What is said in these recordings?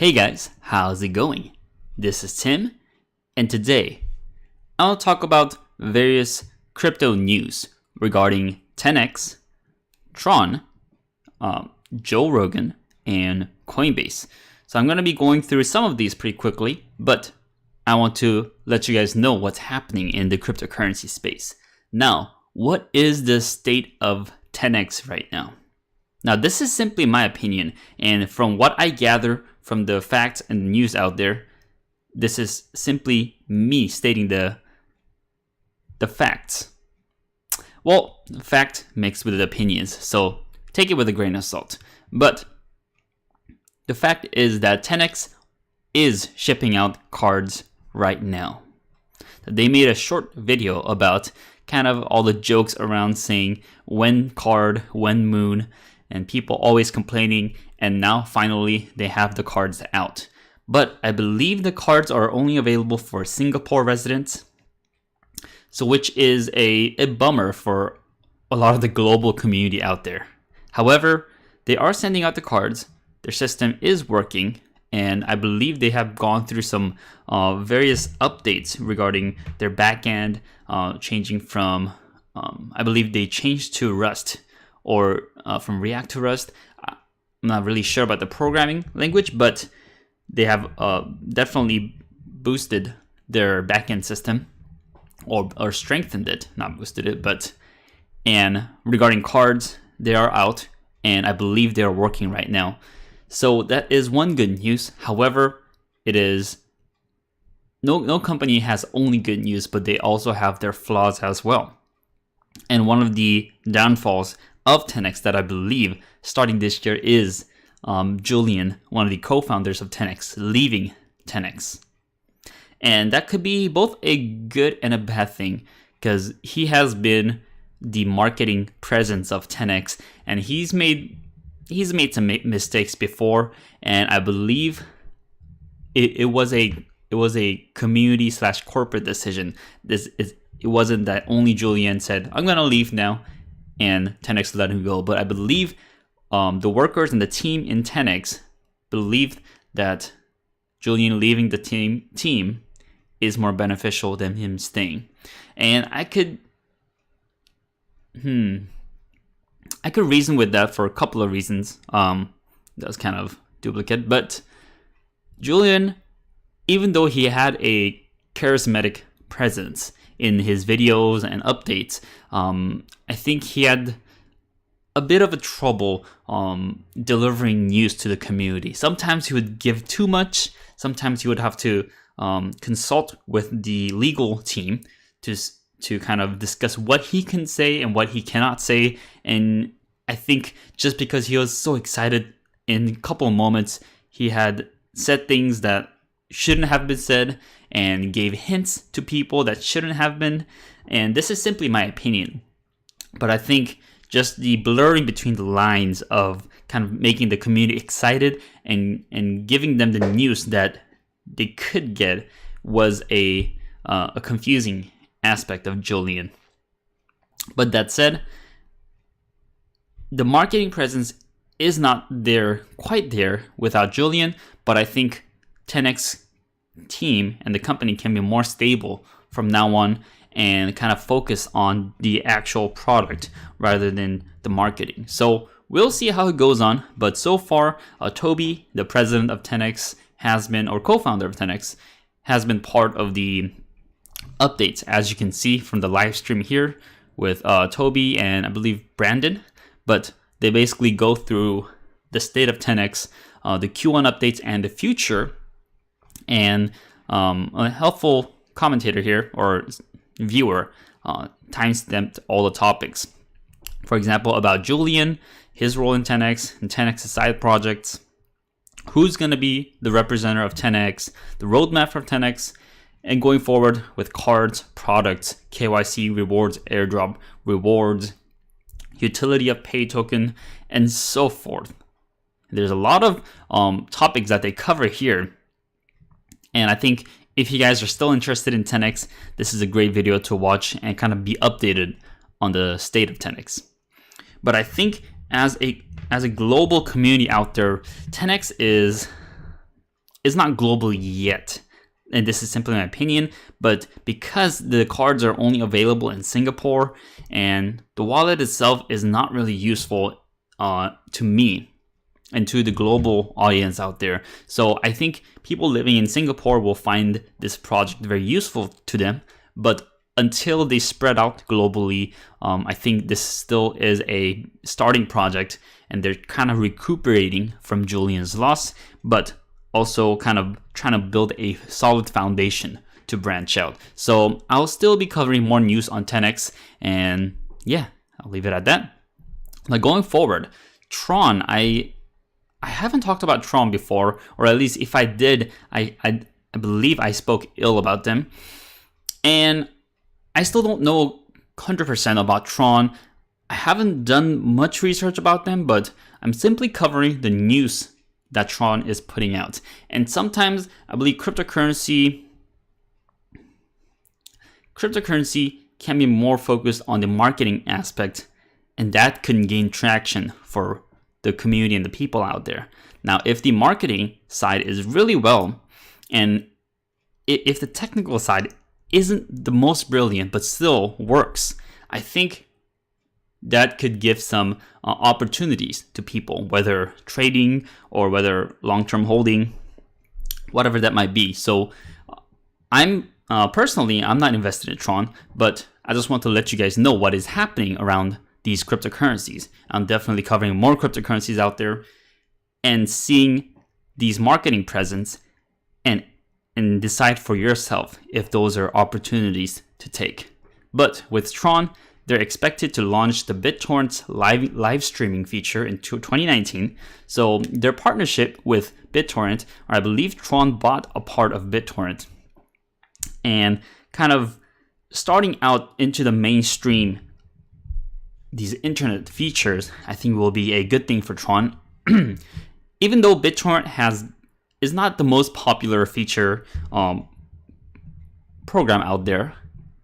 Hey guys, how's it going? This is Tim, and today I'll talk about various crypto news regarding TenX, Tron, Joe Rogan, and Coinbase. So I'm going to be going through some of these pretty quickly, but I want to let you guys know what's happening in the cryptocurrency space. Now, what is the state of TenX right now? Now, this is simply my opinion, and from what I gather from the facts and news out there, this is simply me stating the facts. Well, fact mixed with opinions, so take it with a grain of salt. But the fact is that TenX is shipping out cards right now. They made a short video about kind of all the jokes around saying when card, when moon, and people always complaining, and now finally they have the cards out. But I believe the cards are only available for Singapore residents, so which is a bummer for a lot of the global community out there. However, they are sending out the cards, their system is working, and I believe they have gone through some various updates regarding their backend, changing from, I believe they changed to Rust, or from React to Rust. I'm not really sure about the programming language, but they have definitely boosted their backend system, or strengthened it, not boosted it, and regarding cards, they are out, and I believe they are working right now. So that is one good news. However, it is no company has only good news, but they also have their flaws as well. And one of the downfalls of TenX that I believe starting this year is Julian, one of the co-founders of TenX, leaving TenX. And that could be both a good and a bad thing, because he has been the marketing presence of TenX, and he's made some mistakes before, and I believe it was a community / corporate decision. It wasn't that only Julian said, I'm gonna leave now, and TenX let him go. But I believe the workers and the team in TenX believed that Julian leaving the team is more beneficial than him staying. And I could reason with that for a couple of reasons. That's kind of duplicate. But Julian, even though he had a charismatic presence in his videos and updates, I think he had a bit of a trouble delivering news to the community. Sometimes he would give too much. Sometimes he would have to consult with the legal team to kind of discuss what he can say and what he cannot say. And I think just because he was so excited in a couple of moments, he had said things that shouldn't have been said and gave hints to people that shouldn't have been. And this is simply my opinion. But I think just the blurring between the lines of kind of making the community excited and giving them the news that they could get was a confusing aspect of Julian. But that said, the marketing presence is not quite there without Julian, but I think TenX team and the company can be more stable from now on and kind of focus on the actual product rather than the marketing. So we'll see how it goes on, but so far, Toby, the president of TenX, or co-founder of TenX, has been part of the updates, as you can see from the live stream here with Toby and I believe Brandon. But they basically go through the state of TenX, the Q1 updates and the future, and a helpful commentator here or viewer timestamped all the topics. For example, about Julian, his role in TenX, and TenX's side projects, who's going to be the representative of TenX, the roadmap for TenX, and going forward with cards, products, KYC, rewards, airdrop, rewards, utility of pay token, and so forth. There's a lot of topics that they cover here. And I think if you guys are still interested in TenX, this is a great video to watch and kind of be updated on the state of TenX. But I think as a global community out there, TenX is is not global yet. And this is simply my opinion, but because the cards are only available in Singapore and the wallet itself is not really useful to me and to the global audience out there. So I think people living in Singapore will find this project very useful to them, but until they spread out globally, I think this still is a starting project and they're kind of recuperating from Julian's loss, but also kind of trying to build a solid foundation to branch out. So I'll still be covering more news on TenX, and yeah, I'll leave it at that. Now going forward, Tron, I haven't talked about Tron before, or at least if I did, I believe I spoke ill about them. And I still don't know 100% about Tron. I haven't done much research about them, but I'm simply covering the news that Tron is putting out. And sometimes I believe cryptocurrency can be more focused on the marketing aspect, and that can gain traction for the community and the people out there. Now, if the marketing side is really well, and if the technical side isn't the most brilliant but still works, I think that could give some opportunities to people, whether trading or whether long-term holding, whatever that might be. So I'm personally not invested in Tron, but I just want to let you guys know what is happening around these cryptocurrencies. I'm definitely covering more cryptocurrencies out there and seeing these marketing presence and decide for yourself if those are opportunities to take. But with Tron, they're expected to launch the Bittorrent live streaming feature in 2019. So their partnership with Bittorrent, or I believe Tron bought a part of Bittorrent, and kind of starting out into the mainstream, these internet features, I think will be a good thing for Tron. Even though Bittorrent is not the most popular feature program out there,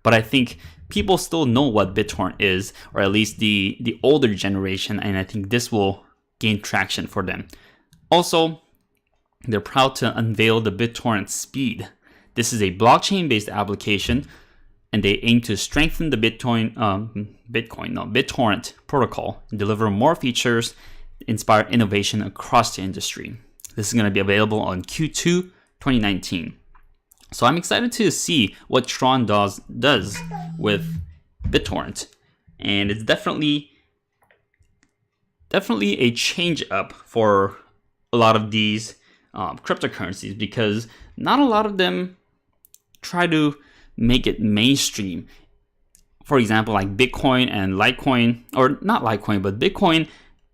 but I think people still know what Bittorrent is, or at least the older generation, and I think this will gain traction for them. Also, they're proud to unveil the Bittorrent Speed. This is a blockchain-based application, and they aim to strengthen the Bittorrent protocol and deliver more features, inspire innovation across the industry. This is going to be available on Q2 2019. So I'm excited to see what Tron does with Bittorrent, and it's definitely a change up for a lot of these cryptocurrencies, because not a lot of them try to make it mainstream. For example, like Bitcoin and Litecoin, or not Litecoin, but Bitcoin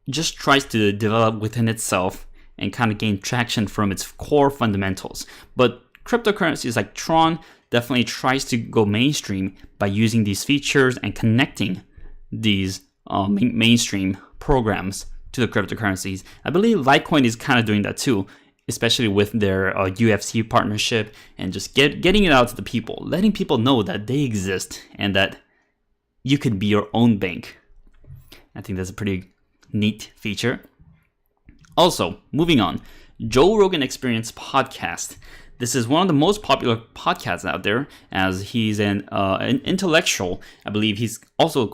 just tries to develop within itself and kind of gain traction from its core fundamentals. But cryptocurrencies like Tron definitely tries to go mainstream by using these features and connecting these mainstream programs to the cryptocurrencies. I believe Litecoin is kind of doing that too, especially with their UFC partnership, and just getting it out to the people, letting people know that they exist and that you could be your own bank. I think that's a pretty neat feature. Also, moving on, Joe Rogan Experience podcast. This is one of the most popular podcasts out there, as he's an intellectual. I believe he's also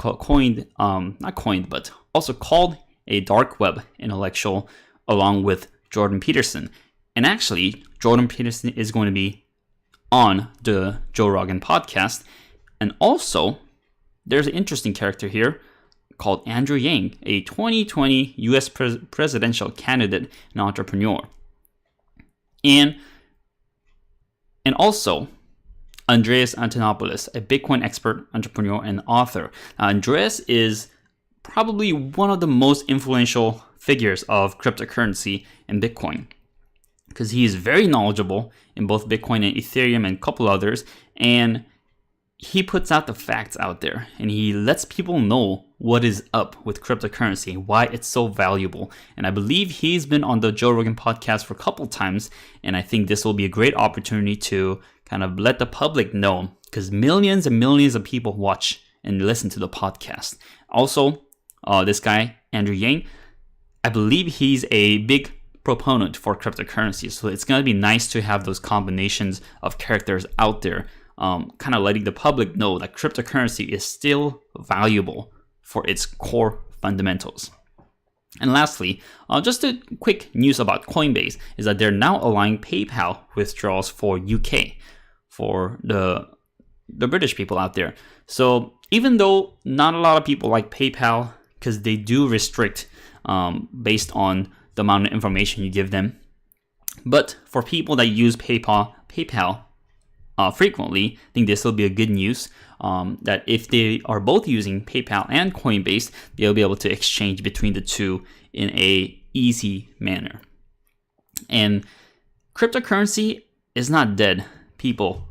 also called a dark web intellectual, along with Jordan Peterson. And actually, Jordan Peterson is going to be on the Joe Rogan podcast. And also, there's an interesting character here called Andrew Yang, a 2020 US presidential candidate and entrepreneur. And also, Andreas Antonopoulos, a Bitcoin expert, entrepreneur, and author. Now, Andreas is probably one of the most influential figures of cryptocurrency and Bitcoin, because he is very knowledgeable in both Bitcoin and Ethereum and a couple others, and he puts out the facts out there, and he lets people know what is up with cryptocurrency, why it's so valuable. And I believe he's been on the Joe Rogan podcast for a couple times, and I think this will be a great opportunity to kind of let the public know, because millions and millions of people watch and listen to the podcast. Also, this guy, Andrew Yang, I believe he's a big proponent for cryptocurrency. So it's going to be nice to have those combinations of characters out there, kind of letting the public know that cryptocurrency is still valuable for its core fundamentals. And lastly, just a quick news about Coinbase is that they're now allowing PayPal withdrawals for UK, for the British people out there. So even though not a lot of people like PayPal because they do restrict based on the amount of information you give them, but for people that use PayPal frequently, I think this will be a good news that if they are both using PayPal and Coinbase, they'll be able to exchange between the two in a easy manner. And cryptocurrency is not dead, people,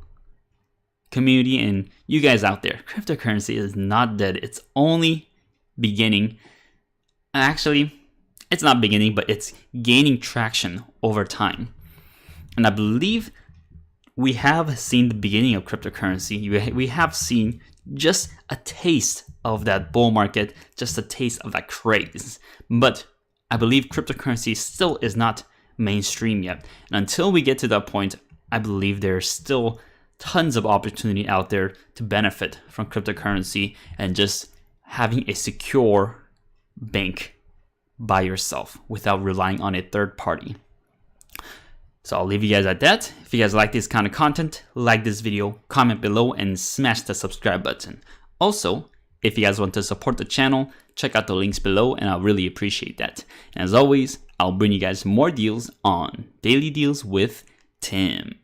community, and you guys out there. Cryptocurrency is not dead. It's only beginning. Actually, it's not beginning, but it's gaining traction over time. And I believe we have seen the beginning of cryptocurrency. We have seen just a taste of that bull market, just a taste of that craze. But I believe cryptocurrency still is not mainstream yet. And until we get to that point, I believe there's still tons of opportunity out there to benefit from cryptocurrency and just having a secure bank by yourself without relying on a third party. So I'll leave you guys at that. If you guys like this kind of content, like this video, comment below, and smash the subscribe button. Also, if you guys want to support the channel, check out the links below, and I'll really appreciate that. And as always, I'll bring you guys more deals on Daily Deals with Tim.